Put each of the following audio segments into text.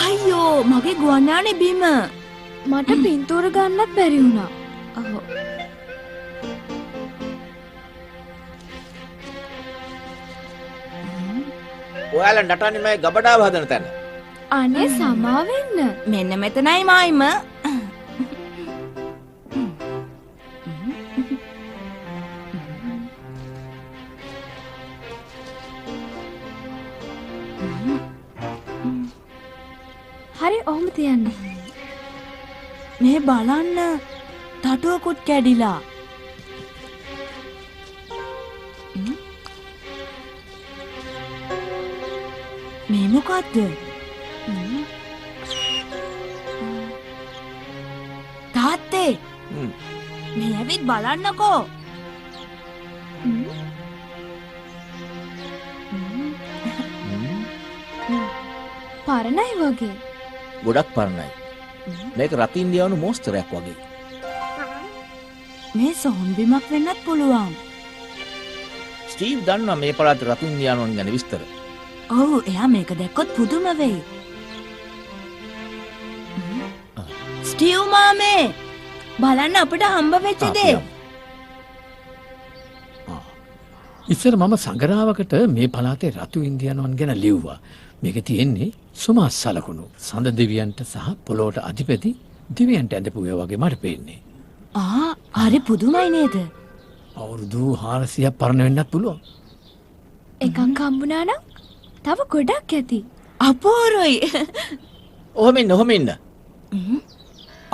අයියෝ මගේ ගුවන්යානේ බිම. මට පින්තූර ගන්නත් බැරි වුණා. ඔයාලා නටන්නේ මගේ ගබඩාව හදන තැන. අනේ සමාවෙන්න. මෙන්න මෙතනයි මායිම. හරි ඔහොම තියන්න. මේ බලන්න තටුවකුත් කැඩිලා. මේ මොකද්ද? තාත්තේ මේ ඇවිත් බලන්නකෝ. පරණයි වගේ. ගොඩක් පරණයි. මේක රත් ඉන්දියානු මෝස්තරයක් වගේ. මේ සොහොන් බිමක් වෙන්නත් පුළුවන්. ස්ටීව් දන්නවා මේ පළාතේ රත් ඉන්දියානුන් ගැන විස්තර. ඔව් එයා මේක දැක්කොත් පුදුම වෙයි. ස්ටීව් මාමේ බලන්න අපිට හම්බ වෙච්ච දේ. ඉස්සර මම සංගරාවකට මේ පළාතේ රතු ඉන්දියානුන් ගැන ලිව්වා. මේක තියෙන්නේ සුමාස් සලකුණු. සඳ දෙවියන්ට සහ පොළොවට අධිපති දෙවියන්ට ඇඳපු ඒවා වගේ මට පේන්නේ. හරි පුදුමයි නේද? අවුරුදු 400ක් පරණ වෙන්නත් පුළුවන්. එකක් හම්බුණා නම් තව ගොඩක් ඇති. අපෝරුයි. ඔහොම ඉන්න.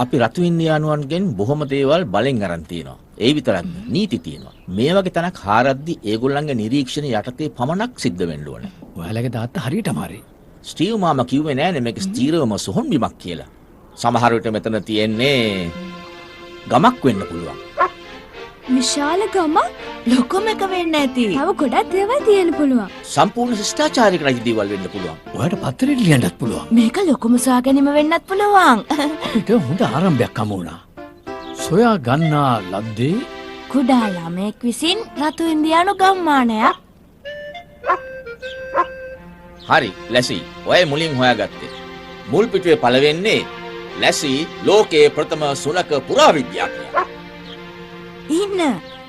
අපි රතු ඉන්දියානුවන්ගෙන් බොහොම දේවල් බලෙන් අරන් තියෙනවා. ඒ විතරක් නීති තියෙනවා. මේ වගේ තැනක් හාරද්දි ඒගොල්ලන්ගේ නිරීක්ෂණ යටතේ පමණක් සිද්ධ වෙන්න ඕනේ. ඔයාලගේ තාත්තා හරියටම හරි. ස්ටීව් මාමා කිව්වේ නෑනේ මේක ස්ථීරවම සොහොන් බිමක් කියලා. සමහර විට මෙතන තියෙන්නේ ගමක් වෙන්න පුළුවන්. විශාල ගමක්? ලොකුම එක වෙන්න ඇති. තව ගොඩක් දේවල් තියෙන්න පුළුවන්. සම්පූර්ණ ශිෂ්ටාචාරික රජ දේවල් වෙන්න පුළුවන්. ඔයාලට පත්තරේ ලියන්නත් පුළුවන්. මේක ලොකුම සොයාගැනීම වෙන්නත් පුළුවන්. අපිට හොඳ ආරම්භයක් හමු වුණා. සොයා ගන්නා ලද්දේ කුඩා ළමෙක් විසින් රතු ඉන්දියානු ගම්මානයක්. හරි ලැසි. ඔය මුලින් හොයාගත්තේ. මුල් පිටුවේ පළවෙන්නේ ලැසි ලෝකයේ ප්‍රථම සුනක පුරාවිද්‍යාඥයා. ඉන්න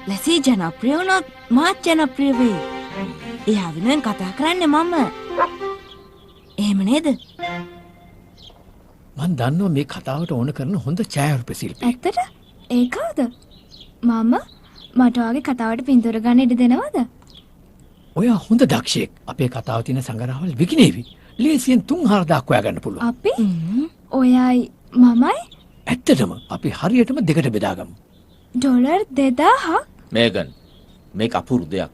ලැසි ජනප්‍රිය වුණොත් මාත් ජනප්‍රිය වෙයි. එයා වෙනුවෙන් කතා කරන්නේ මම. එහෙම නේද? මම දන්නවා මේ කතාවට ඕන කරන හොඳ ඡායාරූප ශිල්පී. ඇත්තට? ඒ කවුද? මම මට වගේ කතාවට පින්තූර ගන්න ඉඩ දෙනවද? ඔයා හොඳ දක්ෂයෙක්. අපේ කතාව තියෙන සංගරාවල් විකිනේවි. ලේසියෙන් 3-4ක් හොයාගන්න පුළුවන්. අපි? ඔයයි මමයි? ඇත්තටම අපි හරියටම දෙකට බෙදාගමු. ඩොලර් 2000ක්? මේගන් මේක අපූර්ව දෙයක්.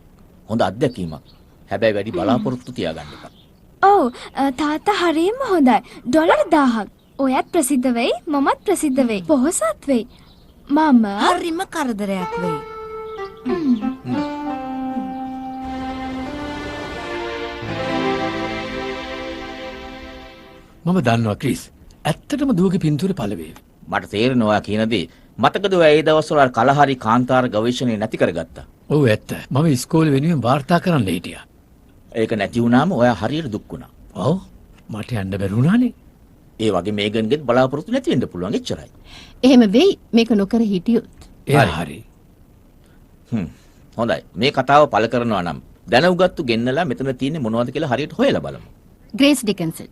හොඳ අත්දැකීමක්. හැබැයි වැඩි බලාපොරොත්තු තියාගන්න එපා. ඔව් තාත්තා හරියම හොඳයි. ඩොලර් 1000ක්. ඔයත් ප්‍රසිද්ධ වෙයි මමත් ප්‍රසිද්ධ වෙයි. පොහොසත් වෙයි. මම හරිම කරදරයක් වෙයි. මම දන්නවා ක්‍රිස්. ඇත්තටම දුවගේ පින්තූරේ පළවේවි. මට තේරෙනවා කියන දේ. මතකද ඔය ඒ දවස්වල කලහරි කාන්තාර ගවේෂණය නැති කරගත්තා. ඔව් ඇත්ත. මම ඉස්කෝලේ වෙනුවෙන් වාර්තා කරන්න හිටියා. ඒක නැති වුණාම ඔයා හරියට දුක් වුණා. ඔව් මට යන්න බැරි වුණානේ. ඒ වගේ මේගන්ගෙත් බලාපොරොත්තු නැති වෙන්න පුළුවන් එච්චරයි. එහෙම වෙයි මේක නොකර හිටියොත්. එයා හරි. හොඳයි. මේ කතාව පළ කරනවා නම් දැනුගත්තු ගෙන්නලා මෙතන තියෙන්නේ මොනවද කියලා හරියට හොයලා බලමු. ග්‍රේස් ඩිකන්සන්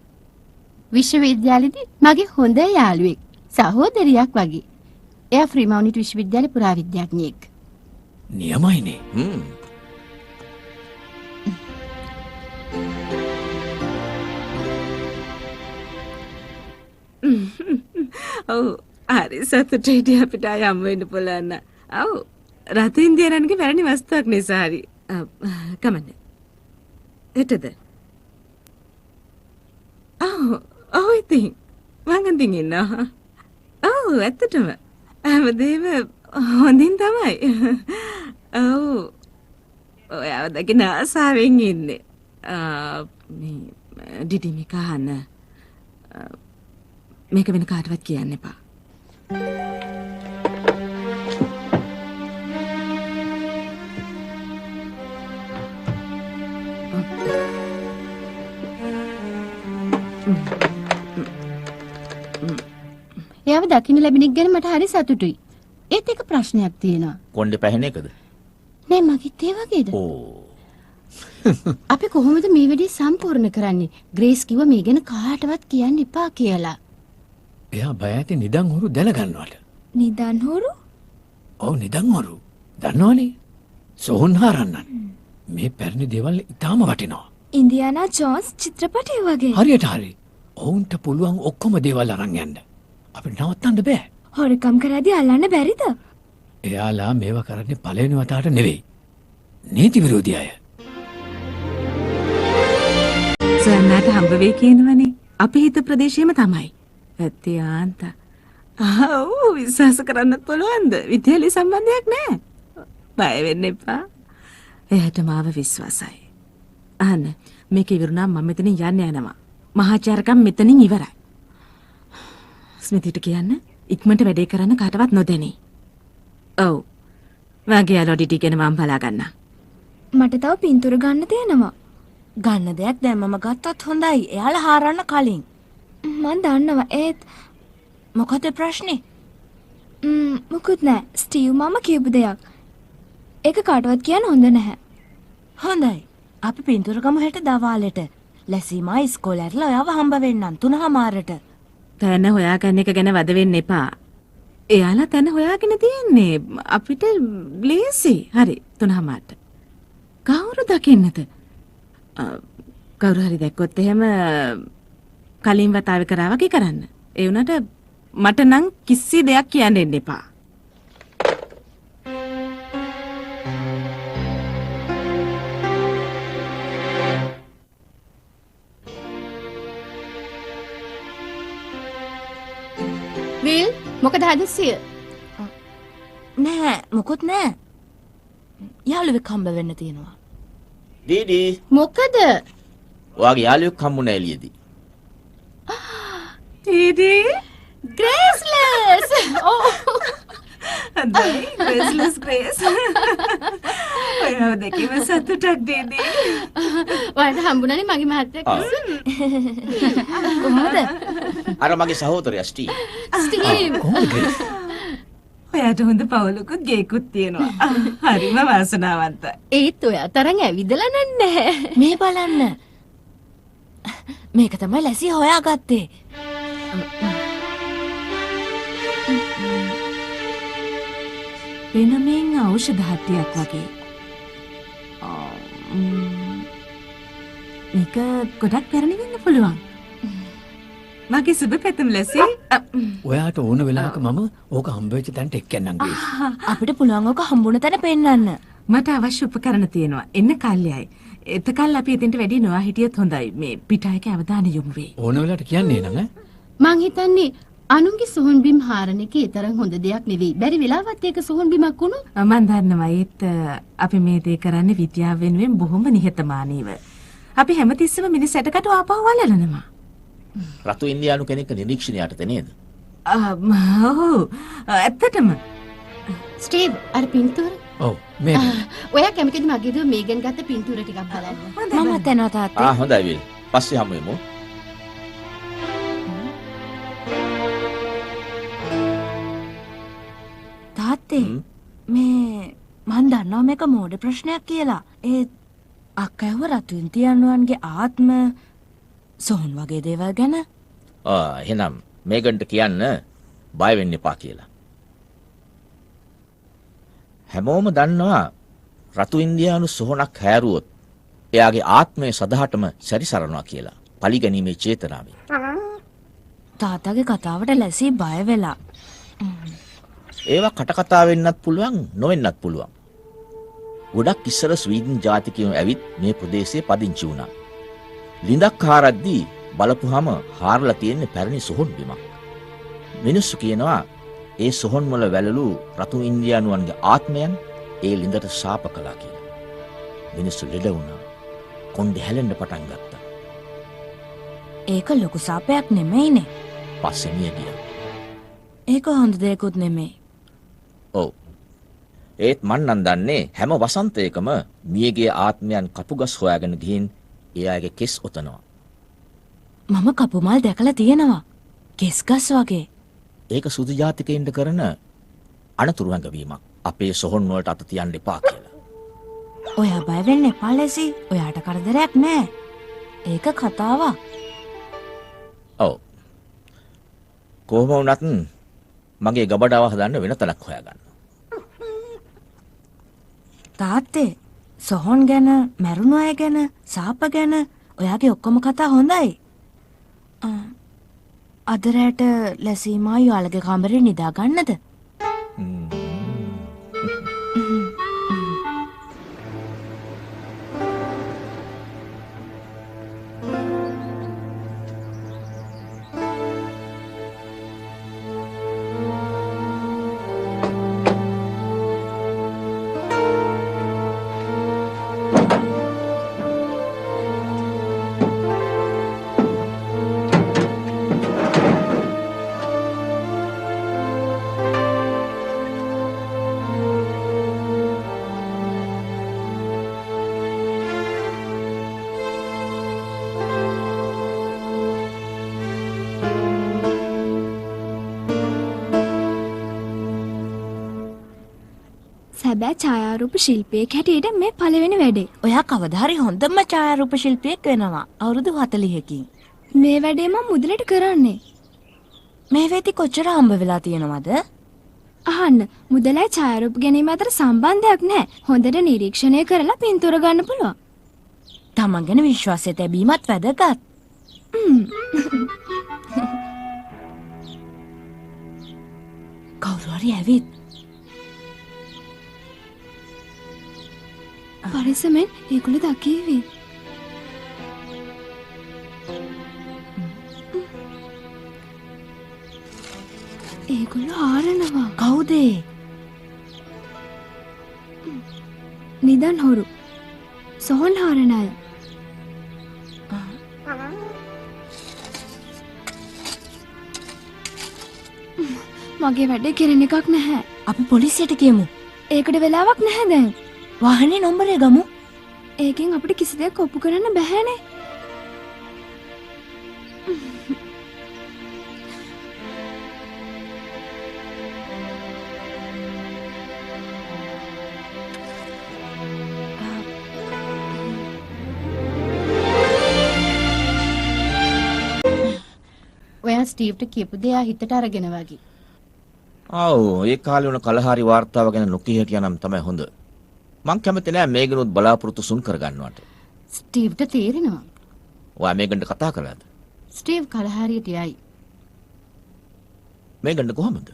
විශ්වවිද්‍යාලයේදී මගේ හොඳ යාළුවෙක් සහෝදරියක් වගේ. එයා ෆ්‍රීමවුනිට් විශ්වවිද්‍යාලේ පුරාවිද්‍යාඥයෙක්. නියමයිනේ. ඔව් හරි සතුටුයි අපිට යම් වෙන්න පුළුවන්. ඔව් රතු ඉන්දියානන්ගේ වැරණි වස්තුවක් නිසා හරි. කමන්නේ. එතද? ඔව් ඉතින් මං අඳින් ඉන්නවා. ඔව් ඇත්තටම හැමදේම හොඳින් තමයි. ඔව් ඔයාව දකින ආසාවෙන් ඉන්නේ. මේ ඩිඩිමි කහන මේක වෙන කාටවත් කියන්න එපා. දකින්න ලැබෙන එක ගැන මට හරි සතුටුයි. ඒත් එක ප්‍රශ්නයක් තියෙනවා. කොණ්ඩේ පැහැෙන එකද? නෑ මගේත් ඒ වගේද? ඕ. අපි කොහොමද මේ වැඩේ සම්පූර්ණ කරන්නේ? ග්‍රේස් කිව්වා මේ ගැන කාටවත් කියන්න එපා කියලා. එයා බය ඇති නිදන් හොරු දැනගන්නවට. නිදන් හොරු? ඔව් නිදන් හොරු. දන්නවනේ. සෝන් හරන්නන්. මේ පැරණි දේවල් ඉතාම වටිනවා. ඉන්දියානා ජෝන්ස් චිත්‍රපටය වගේ. හරියට හරි. ඔවුන්ට පුළුවන් ඔක්කොම දේවල් අරන් යන්න. අපිට නවත්තන්න බෑ. හොරකම් කරද්දී අල්ලන්න බැරිද? එයාලා මේවා කරන්නේ පළවෙනි වතාවට නෙවෙයි. නීති විරෝධී අය. සොයන්නට හම්බ වෙයි කියනවනේ. අපි හිත ප්‍රදේශයේම තමයි. ඇත්තේ ආන්ත. ආව් විශ්වාස කරන්නත් පුළුවන්ද? විද්‍යාලේ සම්බන්ධයක් නැහැ. බය වෙන්න එපා. එයාට මාව විශ්වාසයි. අහන්න මේක ඉවරුණා මම මෙතනින් යන්න යනවා. මහාචාරකම් මෙතනින් ඉවරයි. ස්මිතිට කියන්න ඉක්මනට වැඩේ කරන්න කාටවත් නොදෙනී. ඔව්. වාගේ අලොඩිටි ගැන මම බලා ගන්නම්. මට තව පින්තූර ගන්න තියෙනවා. ගන්න දෙයක් දැන් මම ගත්තත් හොඳයි. එයාලා හාරන්න කලින්. මන් දන්නවා ඒත් මොකද ප්‍රශ්නේ? මොකුත් නෑ. ස්ටීව් මාමා කියපු දෙයක්. ඒක කාටවත් කියන්න හොඳ නැහැ. හොඳයි. අපි පින්තූර ගමු හෙට දවාලෙට. ලැසීමා ඉස්කෝලේ ඇරලා ඔයාව හම්බ වෙන්නම් 3:00ට. තැන හොයාගන්න එක ගැන වද වෙන්න එපා. එයාලා තැන හොයාගෙන තියෙන්නේ. අපිට ලේසි. හරි 3:00ට. කවුරු දකින්නද? කවුරු හරි දැක්කොත් එහෙම කලින් වතාවේ කරා වගේ කරන්න. ඒ වුණාට මට නම් කිසි දෙයක් කියන්න එන්න එපා. විල් මොකද හදිස්සිය? නෑ මොකොත් නෑ. යාළුවෙක් හම්බ වෙන්න තියෙනවා. දීදී මොකද? ඔයාගේ යාළුවෙක් හම්බුණා එළියේදී. ටීඩී ග්‍රේස්ලස්! ඔව්. හොඳයි ග්‍රේස්ලස් ග්‍රේස්. ඔයාව දැකීම සතුටක් ටීඩී. ඔයාලට හම්බුණානේ මගේ මහත්තයා කොහොමද? අර මගේ සහෝදරයා ස්ටීව්. ස්ටීව්. කොහොමද ග්‍රේස්? ඔයාට හොඳ පවුලකුත් ගේකුත් තියෙනවා. හරිම වාසනාවන්තයි. ඒත් ඔයා තරම් ඇවිදලා නැහැ. මේ බලන්න. මේක තමයි ලැසි හොයාගත්තේ. වෙනමෙන් ඖෂධ හට්ටියක් වගේ. මේක ගොඩක් පැරණි වෙන්න පුළුවන්. මගේ සුබ පැතුම් ලැසි. ඔයාට ඕන වෙලාවක මම ඕක හම්බ වෙච්ච තැනට එක්කන්නම් ග්‍රේස්. අපිට පුළුවන් ඔක හම්බුණ තැන පෙන්වන්න. මට අවශ්‍ය උපකරණ තියෙනවා. එන්න කල්යයි. එතකල් අපි එතෙන්ට වැඩි නොආ හිටියොත් හොඳයි. මේ පිටායක අවධානය යොමු වෙයි. ඕන වෙලාවට කියන්නේ නම ඈ. මං හිතන්නේ අනුන්ගේ සොහොන් බිම් හාරන එක ඒ තරම් හොඳ දෙයක් නෙවෙයි. බැරි වෙලාවත් ඒක සොහොන් බිමක් වුණොත් මම දන්නවා ඒත් අපි මේ දේ කරන්නේ විද්‍යාව වෙනුවෙන් බොහොම නිහතමානීව. අපි හැමතිස්සෙම මිනිස්සුන්ට ආපහු වලලනවා. රතු ඉන්දියානු කෙනෙක් නිරීක්ෂණය යටතේ නේද? ඔව් ඇත්තටම ස්ටීව් අර පින්තූර ඔව් මේ ඔයා කැමතිද මගේද මේගෙන් ගත්ත පින්තූර ටිකක් බලන්න? මම තැනවා තාත්තේ. හොඳයි විල්. පස්සේ හමු වෙමු. තාත්තේ මේ මන් දන්නවා මේක මෝඩ ප්‍රශ්නයක් කියලා. ඒත් අක්කව රතු ඉන්දියානුවන්ගේ ආත්ම සොහොන් වගේ දේවල් ගැන එහෙනම් මේගන්ට කියන්න බය වෙන්න එපා කියලා. හැමෝම දන්නවා රතු ඉන්දියානු සොහොනක් හැරුවොත් එයාගේ ආත්මය සදහටම සැරිසරනවා කියලා. පරිගැනීමේ චේතනාවෙන්. තාත්තගේ කතාවට ලැසී බය වෙලා. ඒවා කටකතා වෙන්නත් පුළුවන් නොවෙන්නත් පුළුවන්. ගොඩක් ඉස්සර ස්වීඩන් ජාතිකයෝ ඇවිත් මේ ප්‍රදේශයේ පදිංචි වුණා. ලිඳක් හාරද්දී බලපුහම හාරලා තියෙන්නේ පැරණි සොහොන් බිමක්. මිනිස්සු කියනවා ඒ සොහොන් වල වැළලු රතු ඉන්දියානුවන්ගේ ආත්මයන් ඒ ලිඳට ශාප කළා කියලා. මිනිස්සු ලෙඩ වුණා. කොණ්ඩේ හැලෙන්න පටන් ගත්තා. ඒක ලොකු සාපයක් නෙමෙයිනේ. පස්සේ මිය ගියා. ඒක හොඳ දෙයක්වත් නෙමෙයි. ඔව්. ඒත් මන් නම් දන්නේ හැම වසන්තයකම මියගේ ආත්මයන් කපුගස් හොයාගෙන ගිහින් එයාගේ කෙස් ඔතනවා. මම කපුමල් දැකලා තියෙනවා. කෙස් ගස් වගේ. ඒක සුදු ජාතිකයින්ට කරන අනතුරු හැඟවීමක්. අපේ සොහොන් වලට අත තියන්න එපා කියලා. ඔයා බය වෙන්න එපා ලෙසි. ඔයාට කරදරයක් නෑ. ඒක කතාවක්. ඔව්. කොහොම වුණත් මගේ ගබඩාව හදන්න වෙන තැනක් හොයාගන්න. තාත්තේ සොහොන් ගැන, මැරුණු අය ගැන, සාප ගැන ඔයාගේ ඔක්කොම කතා හොඳයි. අද රැට ලැසීමා යාළගේ කාමරේ නිදා ගන්නද? සැබෑ ඡායාරූප ශිල්පියෙක් හැටියට මේ පළවෙනි වැඩේ. ඔයා කවදා හරි හොඳම ඡායාරූප ශිල්පියෙක් වෙනවා. අවුරුදු 40කින්. මේ වැඩේ මම මුදලට කරන්නේ. මේ වෙති කොච්චර හම්බ වෙලා තියෙනවද? අහන්න, මුදලයි ඡායාරූප ගැනීම අතර සම්බන්ධයක් නැහැ. හොඳට නිරීක්ෂණය කරලා පින්තූර ගන්න පුළුවන්. තමන් ගැන විශ්වාසය තැබීමත් වැදගත්. කවුරු හරි ඇවිත් පරිස්සමෙන් ඒගොල්ලෝ දකීවි. ඒගොල්ලෝ ආරනවා. කවුද? නිදන් හොරු. සොහොන් හාරන අය. මගේ වැඩේ කෙරෙන එකක් නැහැ. අපි පොලිසියට කියමු. ඒකට වෙලාවක් නැහැ දැන්. වාහනේ නම්බරය ගමු. ඒකෙන් අපිට කිසි දෙයක් ඔප්පු කරන්න බැහැනේ. ඔයා ස්ටීව්ට කියපු දේ හිතට අරගෙන වගේ. ආව් ඒ කාලේ වුණ කලහාරි වාර්තාව ගැන නොකිය හිටියනම් තමයි හොඳ. මං කැමති නෑ මේගනුත් බලාපොරොත්තු සුන් කරගන්නවට. ස්ටීව්ට තේරෙනවා. ඔයා මේගන්ට කතා කළාද? ස්ටීව් කලහාරියට යයි. මේගන්ට කොහමද?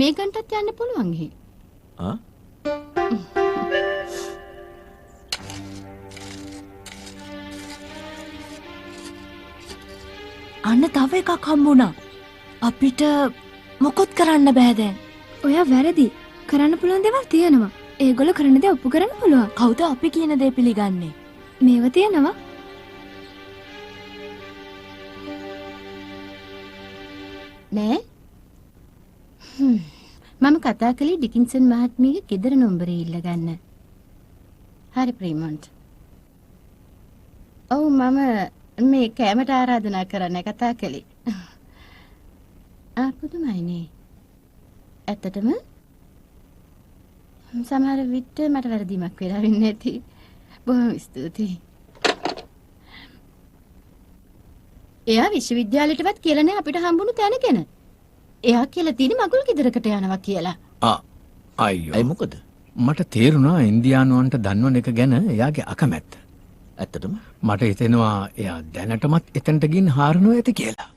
මේගන්ටත් යන්න පුළුවන් එහෙ. ආ? අන්න තව එකක් හම්බුණා. අපිට මොකොත් කරන්න බෑ දැන්. ඔයා වැරදි. කරන්න පුළුවන් දේවල් තියෙනවා. ඒගොල්ලෝ කරන දේ ඔප්පු කරන්න පුළුවන්. කවුද අපි කියන දේ පිළිගන්නේ? මේව තියෙනවා. නෑ. මම කතා කළේ ඩිකින්සන් මහත්මියගේ ගෙදර නම්බරේ ඉල්ලගන්න. හරි ප්‍රීමන්ට්. ඔව් මම මේ කැමරට ආරාධනා කරන්න කතා කළේ. පුදුමයිනේ. ඇත්තටම සමහර විට මට වැරදීමක් වෙලා වෙන්නේ නැති. බොහොම ස්තුතියි. එයා විශ්වවිද්‍යාලයටවත් කියලා නෑ අපිට හම්බුණු තැන ගැන. එයා කියලා තියෙන්නේ මගුල් ගෙදරකට යනවා කියලා. අයියෝ. ඇයි මොකද? මට තේරුණා ඉන්දියානුවන්ට දන්වන එක ගැන එයාගේ අකමැත්ත. ඇත්තටම මට හිතෙනවා එයා දැනටමත් එතනට ගින් හාරනවා ඇති කියලා.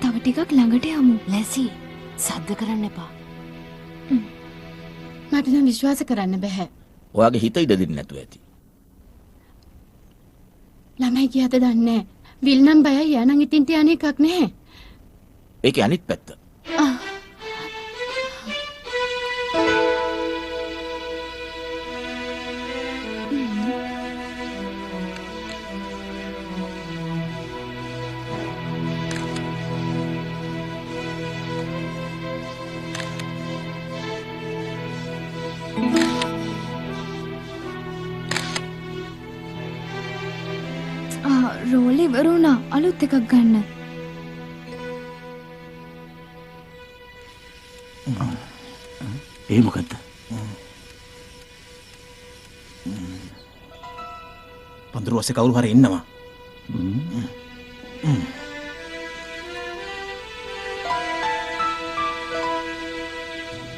තව ටිකක් ළඟට යමු. ලැසි සද්ද කරන්න එපා. මට නම් විශ්වාස කරන්න බෑ. ඔයාගේ හිත ඉඩ දෙන්නේ නැතුව ඇති. ළමයි කියත දන්නේ නැහැ. විල් නම් බයයි යනන් ඉතින්ට යන්නේ එකක් නැහැ. ඒකේ අනිත් පැත්ත. රෝල් ඉවර වුණා. අලුත් එකක් ගන්න. ඒ මොකද්ද? පඳුරු ඔස්සේ කවුරු හරි ඉන්නවා.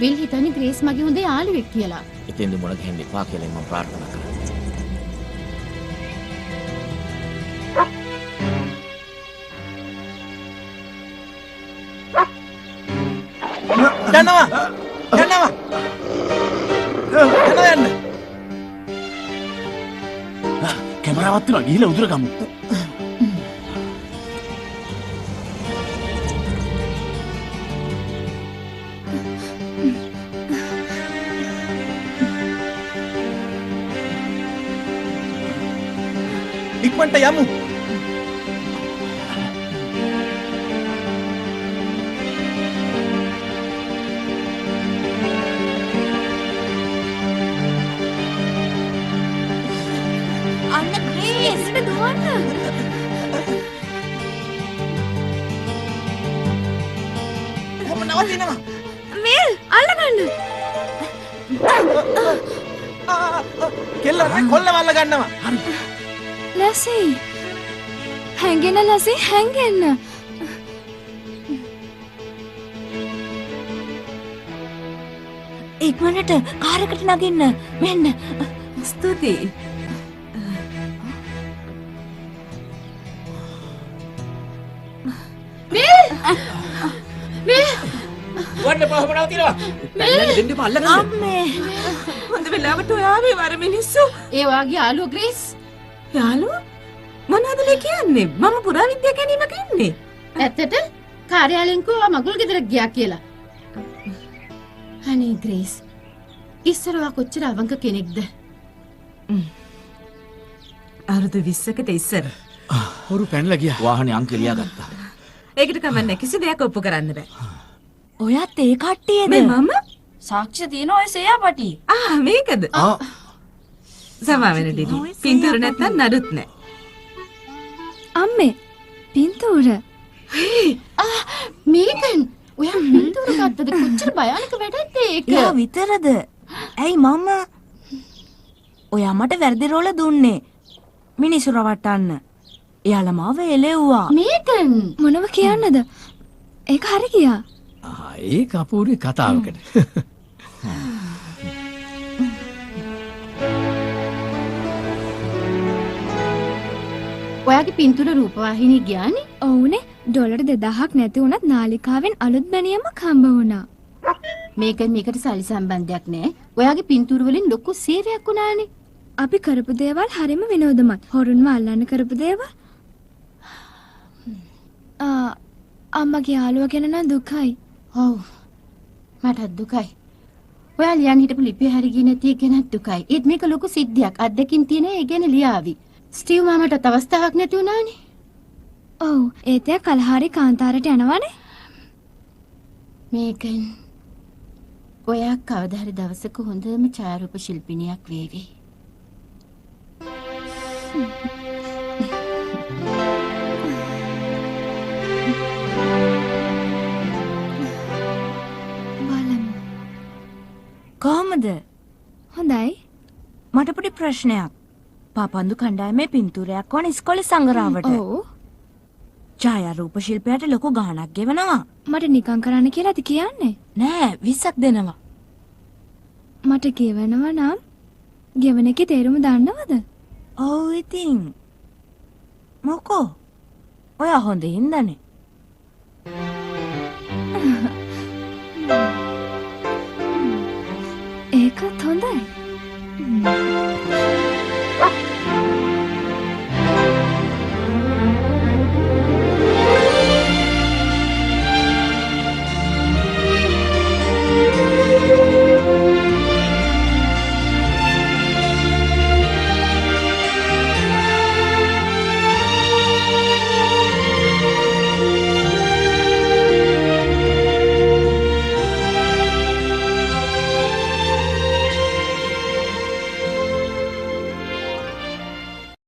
විල් හිතන්නේ ග්‍රේස් මගේ හොඳ යාළුවෙක් කියලා. එතෙන්ද මොන ගහෙන්න එපා කියලා මම ප්‍රාර්ථනා කරනවා. යනවා යන්න. කැමරාවත් තුන ගිහිල්ලා උදුර ගමු. ඉක්මනට යමු. අන්න ග්‍රේස් දුවන්න. මම නවතිනවා. මේල් අල්ලගන්න. කෙල්ල නෑ කොල්ලව අල්ල ගන්නවා. ලැසි. හැංගෙන ලැසි හැංගෙන්න. ඉක්මනට කාර් එකට නගින්න. මෙන්න. ස්තුතියි. වන්න පහම නවතිනවා. පැනලා දෙන්න එපා අල්ලගන්න. අම්මේ. හොඳ වෙලාවට ඔයාවේ වර මිනිස්සු. ඒ වාගේ යාළුව ග්‍රේස්. යාළුවා මොනවද මේ කියන්නේ? මම පුරාවිද්‍යා කැණීමක ඉන්නේ. ඇත්තට කාර්යාලයෙන් කෝ මගුල් ගෙදර ගියා කියලා. අනේ ග්‍රේස්. ඉස්සරවා කොච්චර අවංක කෙනෙක්ද? අවුරුදු 20කට ඉස්සර. හොරු පැනලා ගියා. වාහනේ අංක ලියාගත්තා. ඒකට කමන්නේ කිසි දෙයක් ඔප්පු කරන්න බෑ. ඔයත් ඒ කට්ටියද? මේ මම සාක්ෂි තියෙන ඔය සේයාපටි. මේකද? සමාවෙන ඩිඩි. පින්තූර නැත්තම් නඩුත් නෑ. අම්මේ පින්තූර. මේකන් ඔයා පින්තූර ගත්තද? කොච්චර භයානක වැඩක්ද ඒක? එයා විතරද? ඇයි මම ඔයා මට වැරදි රෝල දුන්නේ. මිනිස්සු රවට්ටන්න. එයාලා මාව එලෙව්වා. මේකන් මොනව කියන්නද? ඒක හරි ගියා. ඒක අපූර්ව කතාවකට. ඔයාගේ පින්තූර රූපවාහිනිය ගියානේ? ඔව්නේ. ඩොලර් 2000ක් නැති වුණත් නාලිකාවෙන් අලුත් බැනියමක් හම්බ වුණා. මේකට සල්ලි සම්බන්ධයක් නෑ. ඔයාගේ පින්තූර වලින් ලොකු සේවයක් වුණානේ. අපි කරපු දේවල් හරිම විනෝදමත්. හොරුන්ව අල්ලන්න කරපු දේවල්. අම්මගේ යාළුවා ගැන නම් දුකයි. ඔව්. මටත් දුකයි. ඔයා ලියන්න හිටපු ලිපිය හරි ගියේ නැති එක ගැනත් දුකයි. ඒත් මේක ලොකු සිද්ධියක්. අත්දැකීම් තියෙන ඒ ගැන ලියාවි. ස්ටීව් මාමටත් අවස්ථාවක් නැති වුණානේ. ඔව්. ඒතය කලහාරි කාන්තාරට යනවනේ. මේකෙන් ඔයා කවදා හරි දවසක හොඳම ඡායාරූප ශිල්පිනියක් වේවි. බලමු. කොහමද? හොඳයි. මට පොඩි ප්‍රශ්නයක්. පාපන්දු කණ්ඩායමේ පින්තූරයක් ඕන ඉස්කෝලේ සංගරාවට. ඔව්. ඡායාරූප ශිල්පයට ලොකු ගාණක් ගෙවනවා. මට නිකන් කරන්න කියලාද කියන්නේ? නෑ 20ක් දෙනවා. මට කියවනවා නම් ගෙවන එකේ තේරුම දන්නවද? ඔව් ඉතින්. මොකෝ? ඔයා හොඳින් දන්නේ.